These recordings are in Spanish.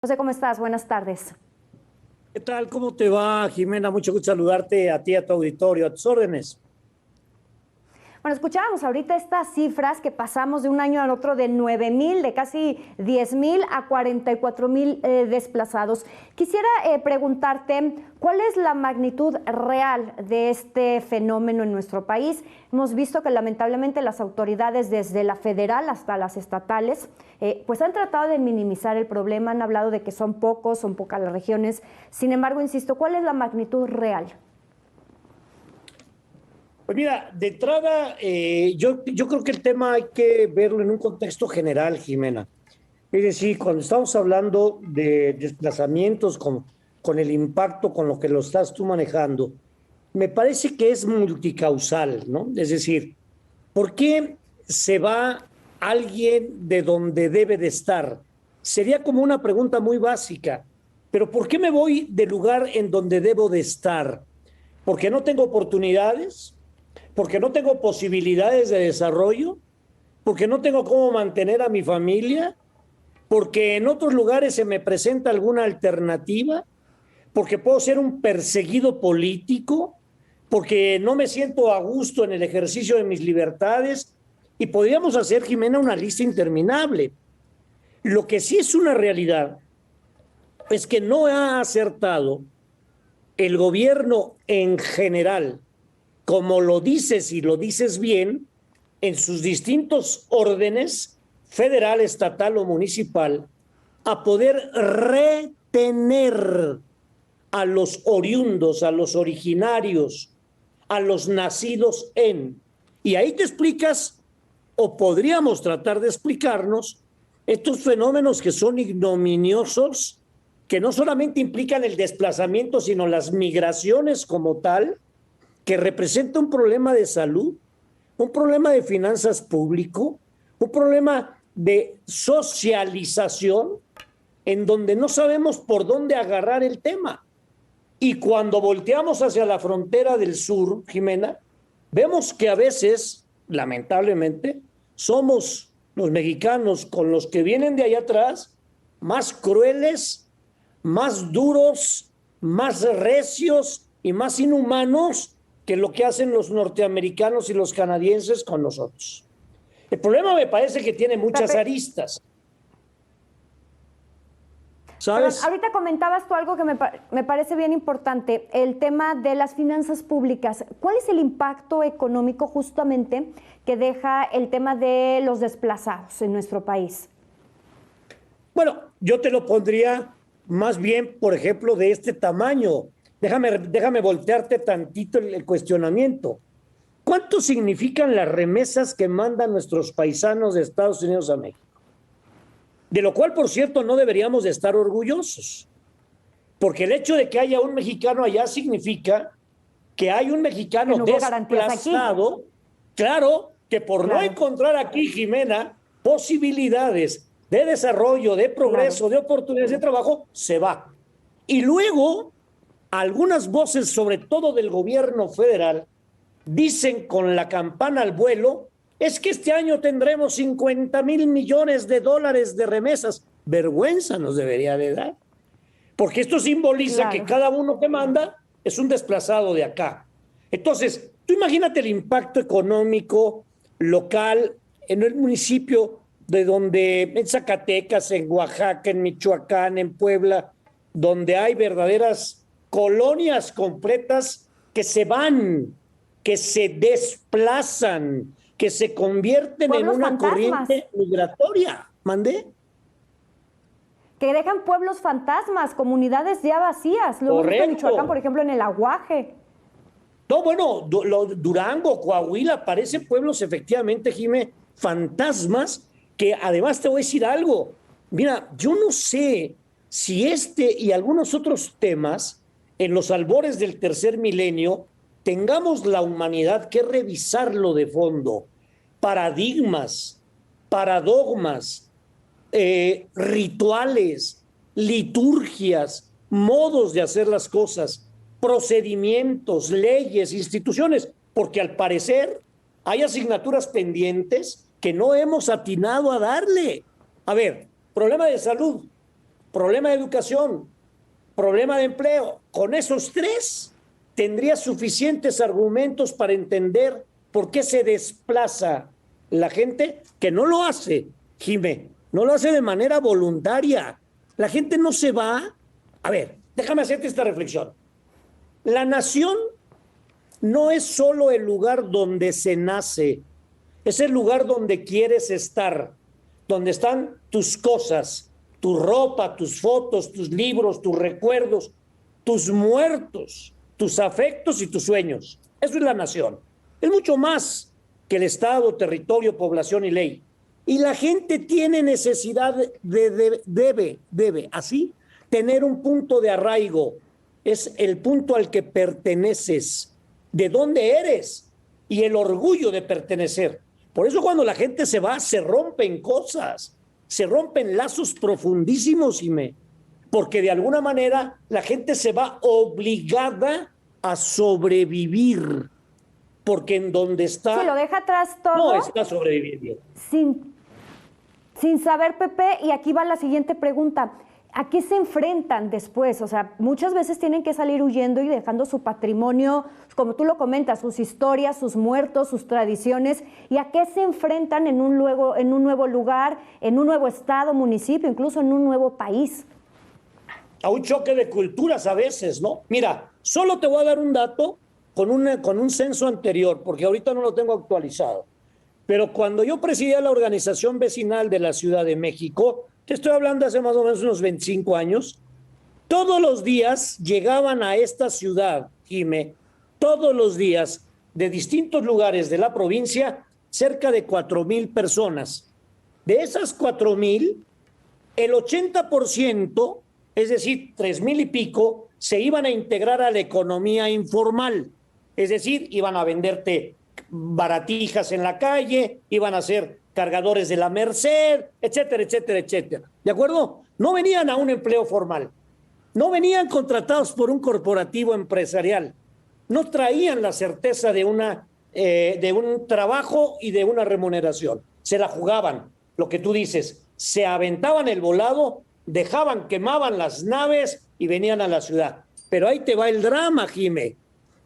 José, ¿cómo estás? Buenas tardes. ¿Qué tal? ¿Cómo te va, Jimena? Mucho gusto saludarte a ti, a tu auditorio, a tus órdenes. Bueno, escuchábamos ahorita estas cifras que pasamos de un año al otro de 9,000, de casi 10,000 a 44,000 desplazados. Quisiera preguntarte, ¿cuál es la magnitud real de este fenómeno en nuestro país? Hemos visto que lamentablemente las autoridades, desde la federal hasta las estatales, pues han tratado de minimizar el problema, han hablado de que son pocos, son pocas las regiones. Sin embargo, insisto, ¿cuál es la magnitud real? Pues mira, de entrada, yo creo que el tema hay que verlo en un contexto general, Jimena. Es decir, cuando estamos hablando de desplazamientos con el impacto con lo que lo estás tú manejando, me parece que es multicausal, ¿no? Es decir, ¿por qué se va alguien de donde debe de estar? Sería como una pregunta muy básica, pero ¿por qué me voy del lugar en donde debo de estar? ¿Porque no tengo oportunidades? ¿Porque no tengo posibilidades de desarrollo? ¿Porque no tengo cómo mantener a mi familia? ¿Porque en otros lugares se me presenta alguna alternativa? ¿Porque puedo ser un perseguido político? ¿Porque no me siento a gusto en el ejercicio de mis libertades? Y podríamos hacer, Jimena, una lista interminable. Lo que sí es una realidad es que no ha acertado el gobierno en general, como lo dices y lo dices bien, en sus distintos órdenes, federal, estatal o municipal, a poder retener a los oriundos, a los originarios, a los nacidos en. Y ahí te explicas, o podríamos tratar de explicarnos, estos fenómenos que son ignominiosos, que no solamente implican el desplazamiento, sino las migraciones como tal, que representa un problema de salud, un problema de finanzas público, un problema de socialización, en donde no sabemos por dónde agarrar el tema. Y cuando volteamos hacia la frontera del sur, Jimena, vemos que a veces, lamentablemente, somos los mexicanos con los que vienen de allá atrás más crueles, más duros, más recios y más inhumanos que lo que hacen los norteamericanos y los canadienses con nosotros. El problema me parece que tiene muchas Pepe, aristas, perdón, ¿sabes? ahorita comentabas tú algo que me parece bien importante, el tema de las finanzas públicas. ¿Cuál es el impacto económico justamente que deja el tema de los desplazados en nuestro país? Bueno, yo te lo pondría más bien, por ejemplo, de este tamaño. Déjame voltearte tantito el cuestionamiento. ¿Cuánto significan las remesas que mandan nuestros paisanos de Estados Unidos a México? De lo cual, por cierto, no deberíamos de estar orgullosos, porque el hecho de que haya un mexicano allá significa que hay un Que mexicano no hubo garantías aquí. desplazado, claro, que por no Claro, encontrar aquí, Jimena, posibilidades de desarrollo, de claro. progreso, de oportunidades de trabajo, se va. Y luego, algunas voces, sobre todo del gobierno federal, dicen con la campana al vuelo, es que este año tendremos 50,000 millones de dólares de remesas. Vergüenza nos debería de dar, porque esto simboliza que Claro. cada uno que manda es un desplazado de acá. Entonces, tú imagínate el impacto económico local en el municipio de donde, en Zacatecas, en Oaxaca, en Michoacán, en Puebla, donde hay verdaderas colonias completas que se van, que se desplazan, que se convierten en Pueblos una fantasmas, corriente migratoria. ¿Mandé? que dejan pueblos fantasmas, comunidades ya vacías. Lo hemos visto en Michoacán, por Correcto. ejemplo, en el Aguaje. No, bueno, Durango, Coahuila, parecen pueblos efectivamente, Jime, fantasmas, que además te voy a decir algo. Mira, yo no sé si este y algunos otros temas, en los albores del tercer milenio, tengamos la humanidad que revisarlo de fondo. Paradigmas, paradigmas, rituales, liturgias, modos de hacer las cosas, procedimientos, leyes, instituciones, porque al parecer hay asignaturas pendientes que no hemos atinado a darle. A ver, problema de salud. problema de educación, problema de empleo. Con esos tres tendrías suficientes argumentos para entender por qué se desplaza la gente, que no lo hace, Jimé, no lo hace de manera voluntaria. La gente no se va. A ver, déjame hacerte esta reflexión. La nación no es solo el lugar donde se nace, es el lugar donde quieres estar, donde están tus cosas, tu ropa, tus fotos, tus libros, tus recuerdos, tus muertos, tus afectos y tus sueños. Eso es la nación. Es mucho más que el Estado, territorio, población y ley. Y la gente tiene necesidad debe, así, tener un punto de arraigo. Es el punto al que perteneces, de dónde eres y el orgullo de pertenecer. Por eso cuando la gente se va, se rompen cosas, se rompen lazos profundísimos, porque de alguna manera la gente se va obligada a sobrevivir, porque en donde está... Sí, lo deja atrás todo. No está sobreviviendo. Sin saber, Pepe, y aquí va la siguiente pregunta. ¿A qué se enfrentan después? O sea, muchas veces tienen que salir huyendo y dejando su patrimonio, como tú lo comentas, sus historias, sus muertos, sus tradiciones. ¿Y a qué se enfrentan en un nuevo lugar, en un nuevo estado, municipio, incluso en un nuevo país? A un choque de culturas a veces, ¿no? Mira, solo te voy a dar un dato con un censo anterior, porque ahorita no lo tengo actualizado. Pero cuando yo presidía la organización vecinal de la Ciudad de México, te estoy hablando hace más o menos unos 25 años, todos los días llegaban a esta ciudad, Jimé, todos los días de distintos lugares de la provincia, cerca de 4,000 personas. De esas 4,000, el 80%, es decir, 3,000 y pico, se iban a integrar a la economía informal. Es decir, iban a venderte baratijas en la calle, iban a ser cargadores de la Merced, etcétera, etcétera, etcétera. ¿De acuerdo? No venían a un empleo formal, no venían contratados por un corporativo empresarial, no traían la certeza de un trabajo y de una remuneración. Se la jugaban, lo que tú dices, se aventaban el volado, quemaban las naves y venían a la ciudad. Pero ahí te va el drama, Jimé.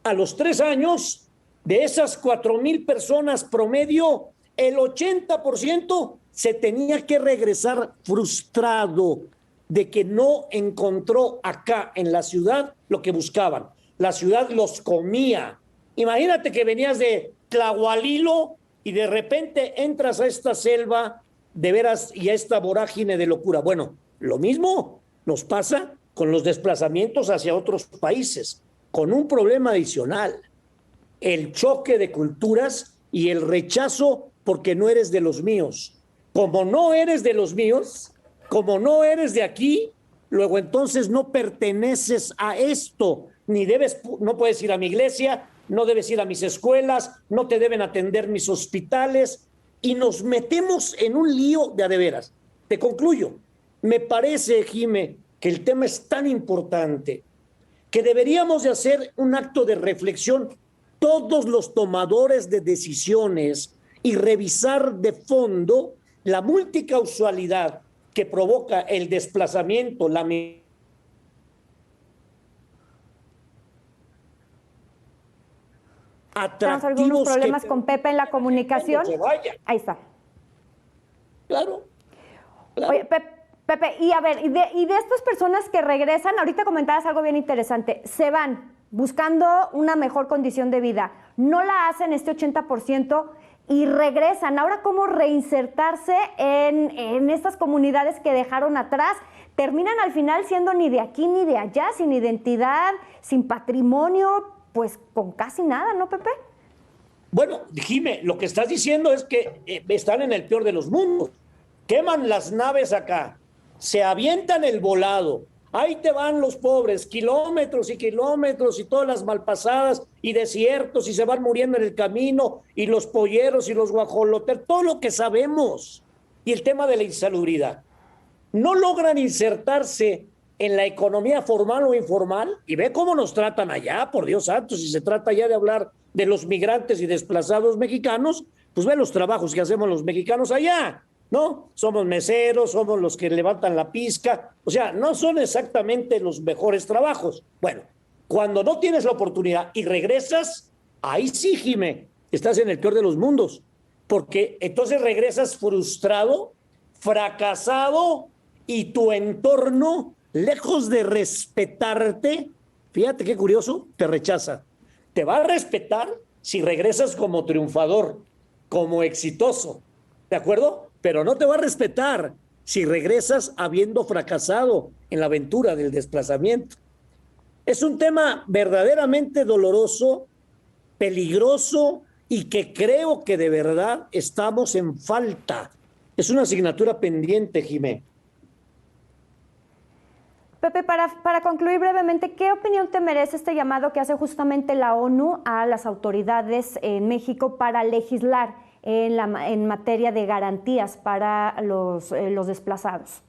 A los 3 años, de esas 4,000 personas promedio, el 80% se tenía que regresar frustrado de que no encontró acá en la ciudad lo que buscaban. La ciudad los comía. Imagínate que venías de Tlahualilo y de repente entras a esta selva de veras y a esta vorágine de locura. Bueno, lo mismo nos pasa con los desplazamientos hacia otros países, con un problema adicional: el choque de culturas y el rechazo porque no eres de los míos. Como no eres de los míos, como no eres de aquí, luego entonces no perteneces a esto, no puedes ir a mi iglesia, no debes ir a mis escuelas, no te deben atender mis hospitales, y nos metemos en un lío de a de veras. Te concluyo. Me parece, Jimé, que el tema es tan importante que deberíamos de hacer un acto de reflexión todos los tomadores de decisiones y revisar de fondo la multicausalidad que provoca el desplazamiento, Tenemos algunos problemas con Pepe en la comunicación. Ahí está. Claro. Oye, Pepe, y a ver, y de estas personas que regresan, ahorita comentabas algo bien interesante, se van buscando una mejor condición de vida, no la hacen este 80% y regresan. Ahora, ¿cómo reinsertarse en estas comunidades que dejaron atrás? Terminan al final siendo ni de aquí ni de allá, sin identidad, sin patrimonio, pues con casi nada, ¿no, Pepe? Bueno, Jimé, lo que estás diciendo es que están en el peor de los mundos. Queman las naves acá, se avientan el volado, ahí te van los pobres, kilómetros y kilómetros y todas las malpasadas y desiertos y se van muriendo en el camino y los polleros y los guajoloteros, todo lo que sabemos. Y el tema de la insalubridad. No logran insertarse en la economía formal o informal y ve cómo nos tratan allá, por Dios santo, si se trata ya de hablar de los migrantes y desplazados mexicanos, pues ve los trabajos que hacemos los mexicanos allá. ¿no? Somos meseros, somos los que levantan la pizca, o sea, no son exactamente los mejores trabajos. Bueno, cuando no tienes la oportunidad y regresas, ahí sí, Jimé, estás en el peor de los mundos, porque entonces regresas frustrado, fracasado y tu entorno, lejos de respetarte, fíjate qué curioso, te rechaza. Te va a respetar si regresas como triunfador, como exitoso, ¿de acuerdo? Pero no te va a respetar si regresas habiendo fracasado en la aventura del desplazamiento. Es un tema verdaderamente doloroso, peligroso y que creo que de verdad estamos en falta. Es una asignatura pendiente, Jimé. Pepe, para concluir brevemente, ¿qué opinión te merece este llamado que hace justamente la ONU a las autoridades en México para legislar en materia de garantías para los desplazados?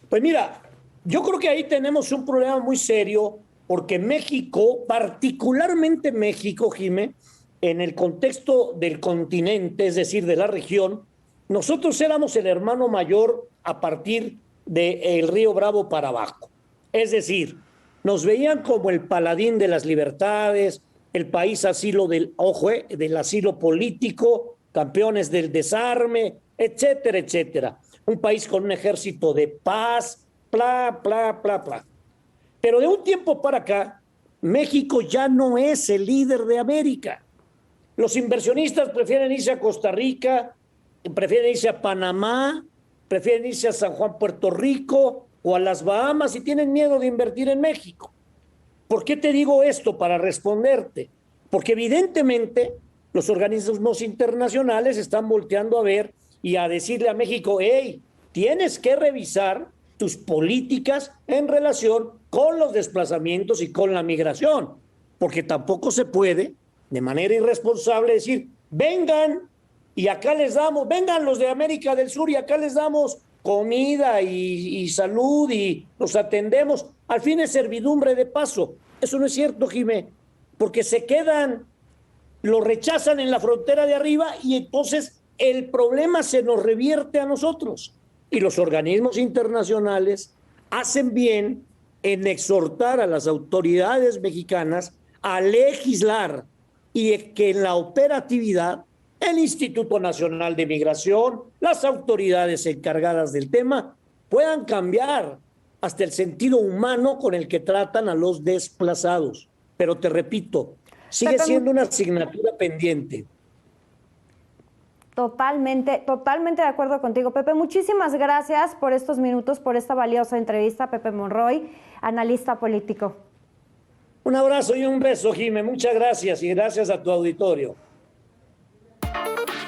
Pues mira, yo creo que ahí tenemos un problema muy serio porque México, particularmente México, Jimé, en el contexto del continente, es decir, de la región, nosotros éramos el hermano mayor a partir del Río Bravo para abajo. Es decir, nos veían como el paladín de las libertades, el país asilo del asilo político, campeones del desarme, etcétera, etcétera. Un país con un ejército de paz, bla, bla, bla, bla. Pero de un tiempo para acá, México ya no es el líder de América. Los inversionistas prefieren irse a Costa Rica, prefieren irse a Panamá, prefieren irse a San Juan, Puerto Rico o a las Bahamas y tienen miedo de invertir en México. ¿Por qué te digo esto? Para responderte. Porque evidentemente los organismos internacionales están volteando a ver y a decirle a México, hey, tienes que revisar tus políticas en relación con los desplazamientos y con la migración, porque tampoco se puede de manera irresponsable decir, vengan y acá les damos, vengan los de América del Sur y acá les damos comida y salud y los atendemos. Al fin es servidumbre de paso. Eso no es cierto, Jimé, porque se quedan, lo rechazan en la frontera de arriba y entonces el problema se nos revierte a nosotros. Y los organismos internacionales hacen bien en exhortar a las autoridades mexicanas a legislar y que en la operatividad el Instituto Nacional de Migración, las autoridades encargadas del tema, puedan cambiar hasta el sentido humano con el que tratan a los desplazados. Pero te repito, sigue siendo una asignatura pendiente. Totalmente de acuerdo contigo, Pepe. Muchísimas gracias por estos minutos, por esta valiosa entrevista, Pepe Monroy, analista político. Un abrazo y un beso, Jimé. Muchas gracias y gracias a tu auditorio.